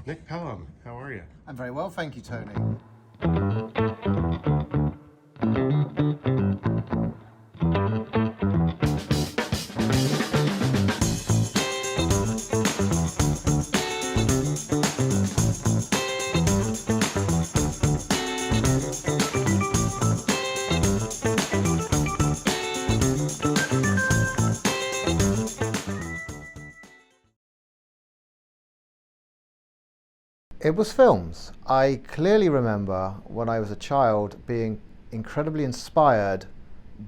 Nick Pelham, how are you? I'm very well, thank you, Tony. It was films. I clearly remember when I was a child being incredibly inspired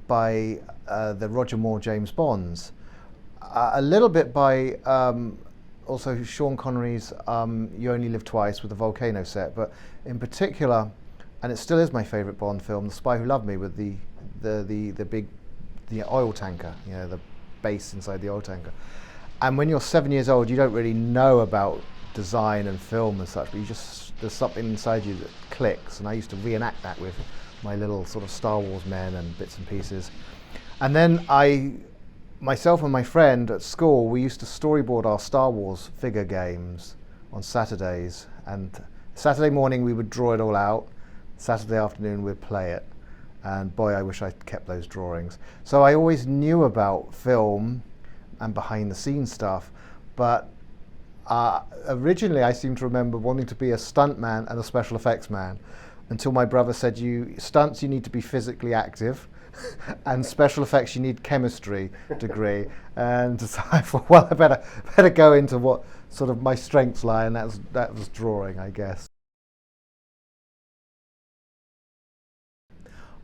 by the Roger Moore James Bonds. A little bit by also Sean Connery's You Only Live Twice with the volcano set, but in particular, and it still is my favourite Bond film, The Spy Who Loved Me, with the big oil tanker, the base inside the oil tanker. And when you're 7 years old, you don't really know about design and film and such, but there's something inside you that clicks. And I used to reenact that with my little sort of Star Wars men and bits and pieces. And then myself and my friend at school, we used to storyboard our Star Wars figure games on Saturdays. And Saturday morning we would draw it all out. Saturday afternoon we'd play it. And boy, I wish I'd kept those drawings. So I always knew about film and behind the scenes stuff, but originally I seem to remember wanting to be a stuntman and a special effects man, until my brother said, stunts you need to be physically active and special effects you need chemistry degree. And so I thought, well, I better go into what sort of my strengths lie, and that was drawing, I guess.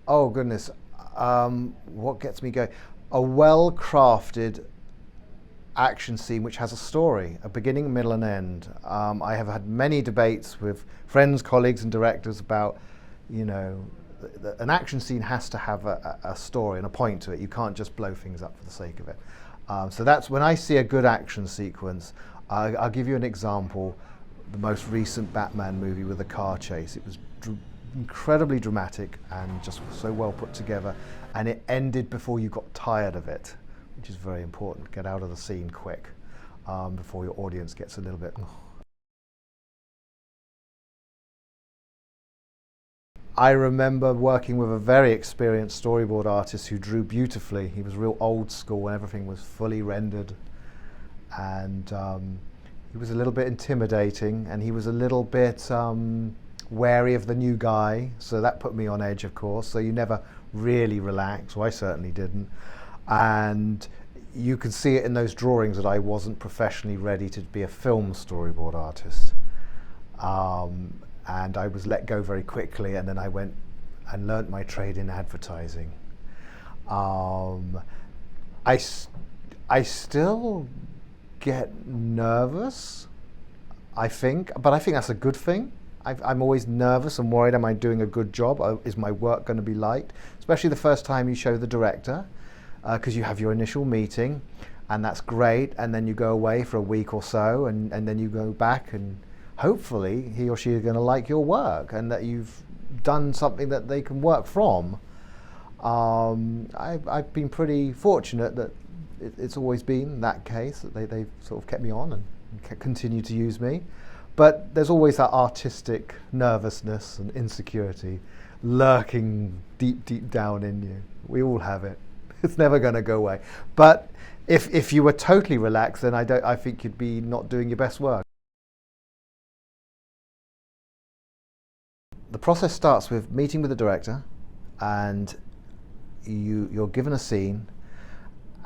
Oh goodness, what gets me going? A well-crafted action scene which has a story, a beginning, middle and end. I have had many debates with friends, colleagues and directors about, an action scene has to have a story and a point to it. You can't just blow things up for the sake of it. So that's when I see a good action sequence. I'll give you an example. The most recent Batman movie with a car chase. It was incredibly dramatic and just so well put together, and it ended before you got tired of it, which is very important. Get out of the scene quick before your audience gets a little bit. I remember working with a very experienced storyboard artist who drew beautifully. He was real old school and everything was fully rendered. And he was a little bit intimidating, and he was a little bit wary of the new guy. So that put me on edge, of course. So you never really relax, or I certainly didn't. And you can see it in those drawings that I wasn't professionally ready to be a film storyboard artist. And I was let go very quickly, and then I went and learnt my trade in advertising. I still get nervous, I think, but I think that's a good thing. I'm always nervous and worried, am I doing a good job? Is my work going to be liked? Especially the first time you show the director, because you have your initial meeting, and that's great, and then you go away for a week or so, and then you go back, and hopefully he or she is going to like your work, and that you've done something that they can work from. I've been pretty fortunate that it's always been that case, that they've sort of kept me on and continue to use me. But there's always that artistic nervousness and insecurity lurking deep down in you. We all have it. It's never going to go away. But if you were totally relaxed, then I think you'd be not doing your best work. The process starts with meeting with the director, and you're given a scene,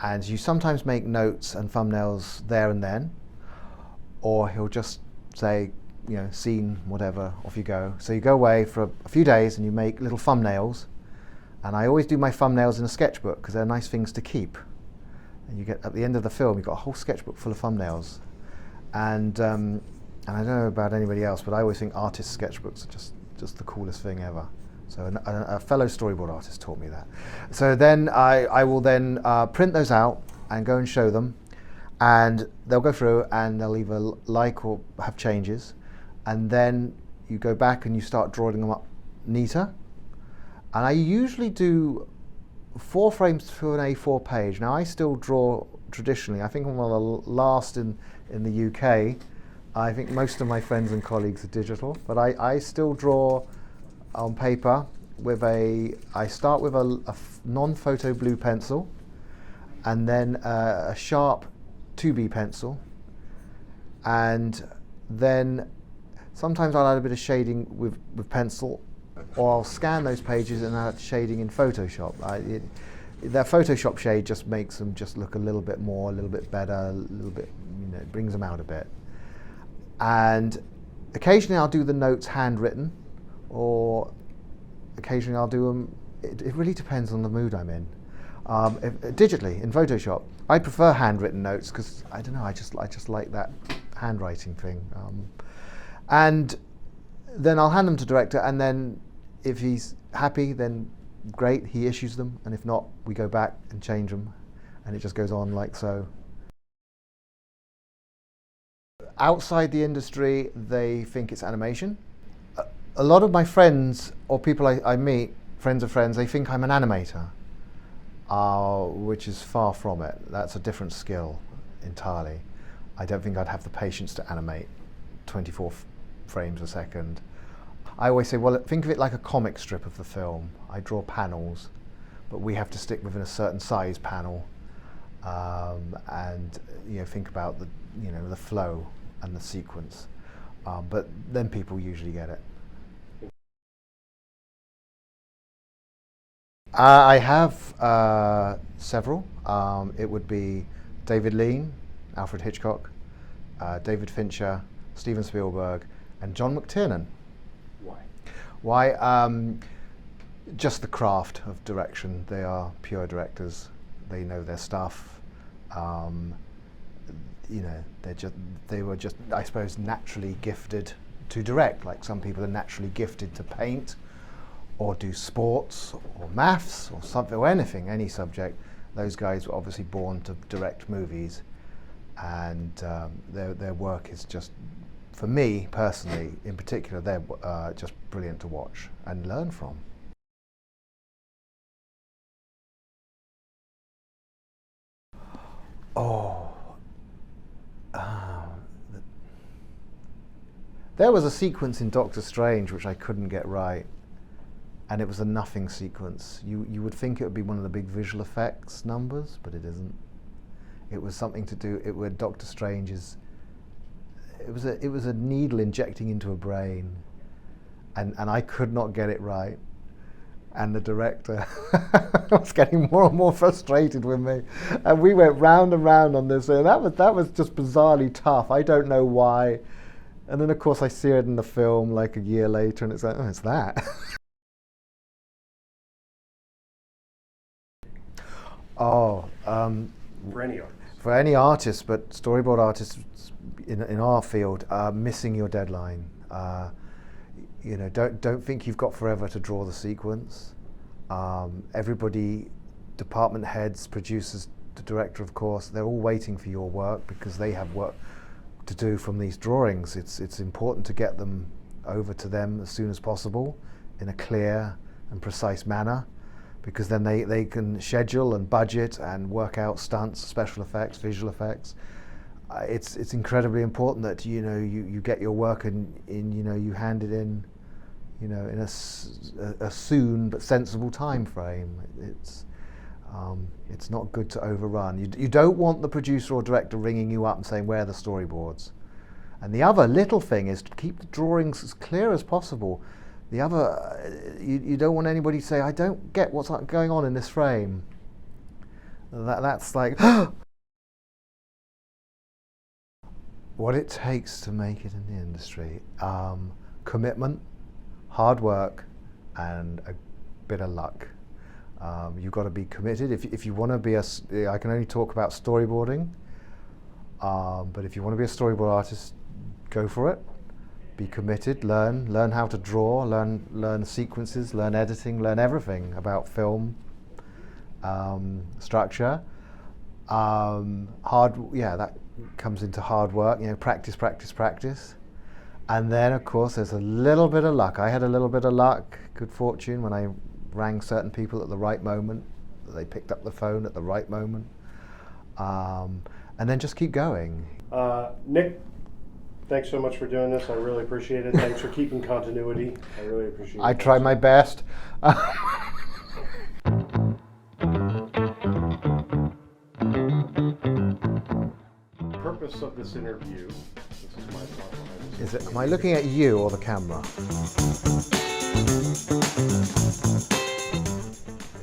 and you sometimes make notes and thumbnails there and then, or he'll just say, scene, whatever, off you go. So you go away for a few days and you make little thumbnails. And I always do my thumbnails in a sketchbook because they're nice things to keep. And you get, at the end of the film, you've got a whole sketchbook full of thumbnails. And I don't know about anybody else, but I always think artist sketchbooks are just the coolest thing ever. So a fellow storyboard artist taught me that. So then I will then print those out and go and show them. And they'll go through and they'll either like or have changes. And then you go back and you start drawing them up neater. And I usually do 4 frames to an A4 page. Now I still draw traditionally. I think I'm one of the last in the UK I think most of my friends and colleagues are digital, but I still draw on paper with I start with a non-photo blue pencil, and then a sharp 2B pencil, and then sometimes I'll add a bit of shading with pencil, or I'll scan those pages and add shading in Photoshop. That Photoshop shade just makes them just look a little bit more, a little bit better, a little bit, it brings them out a bit. And occasionally I'll do the notes handwritten, or occasionally I'll do them, it really depends on the mood I'm in. Digitally, in Photoshop, I prefer handwritten notes because, I don't know, I just like that handwriting thing. And then I'll hand them to director, and then if he's happy, then great, he issues them, and if not, we go back and change them, and it just goes on like so. Outside the industry, they think it's animation. A lot of my friends, or people I meet, friends of friends, they think I'm an animator, which is far from it. That's a different skill entirely. I don't think I'd have the patience to animate 24 frames a second. I always say, well, think of it like a comic strip of the film. I draw panels, but we have to stick within a certain size panel, and think about the flow and the sequence. But then people usually get it. I have several. It would be David Lean, Alfred Hitchcock, David Fincher, Steven Spielberg, and John McTiernan. Why? Just the craft of direction. They are pure directors. They know their stuff. They were just, I suppose, naturally gifted to direct. Like some people are naturally gifted to paint, or do sports, or maths, or something, or anything, any subject. Those guys were obviously born to direct movies, and their work is just, for me personally, in particular, they're just brilliant to watch and learn from. There was a sequence in Doctor Strange which I couldn't get right, and it was a nothing sequence. You would think it would be one of the big visual effects numbers, but it isn't. It was something to do with Doctor Strange's. It was a needle injecting into a brain, and I could not get it right, and the director was getting more and more frustrated with me, and we went round and round on this, and that was just bizarrely tough. I don't know why, and then of course I see it in the film like a year later, and it's like, oh, it's that. For any artist, but storyboard artists in our field, missing your deadline. Don't think you've got forever to draw the sequence. Everybody, department heads, producers, the director, of course, they're all waiting for your work because they have work to do from these drawings. It's important to get them over to them as soon as possible in a clear and precise manner, because then they can schedule and budget and work out stunts, special effects, visual effects. It's incredibly important that you get your work and you hand it in in a soon but sensible time frame. It's not good to overrun. You don't want the producer or director ringing you up and saying, where are the storyboards? And the other little thing is to keep the drawings as clear as possible. The other, you don't want anybody to say, I don't get what's going on in this frame. That's like, what it takes to make it in the industry. Commitment, hard work, and a bit of luck. You've got to be committed. If you want to be I can only talk about storyboarding, but if you want to be a storyboard artist, go for it. Be committed, learn how to draw, learn sequences, learn editing, learn everything about film, structure. That comes into hard work, practice. And then of course there's a little bit of luck. I had a little bit of luck, good fortune, when I rang certain people at the right moment. They picked up the phone at the right moment. And then just keep going. Nick, Thanks so much for doing this. I really appreciate it. Thanks for keeping continuity. I really appreciate it. I try my best. The purpose of this interview, this is my thought behind this. Am I looking at you or the camera?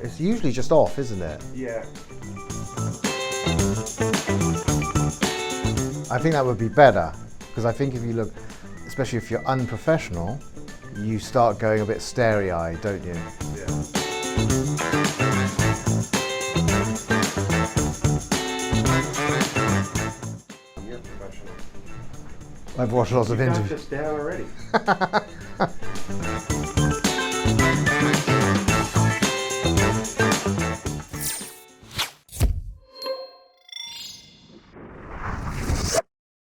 It's usually just off, isn't it? Yeah. I think that would be better, because I think if you look, especially if you're unprofessional, you start going a bit starey-eyed, don't you? Yeah. You're professional. I've watched lots of You got interviews. this down already.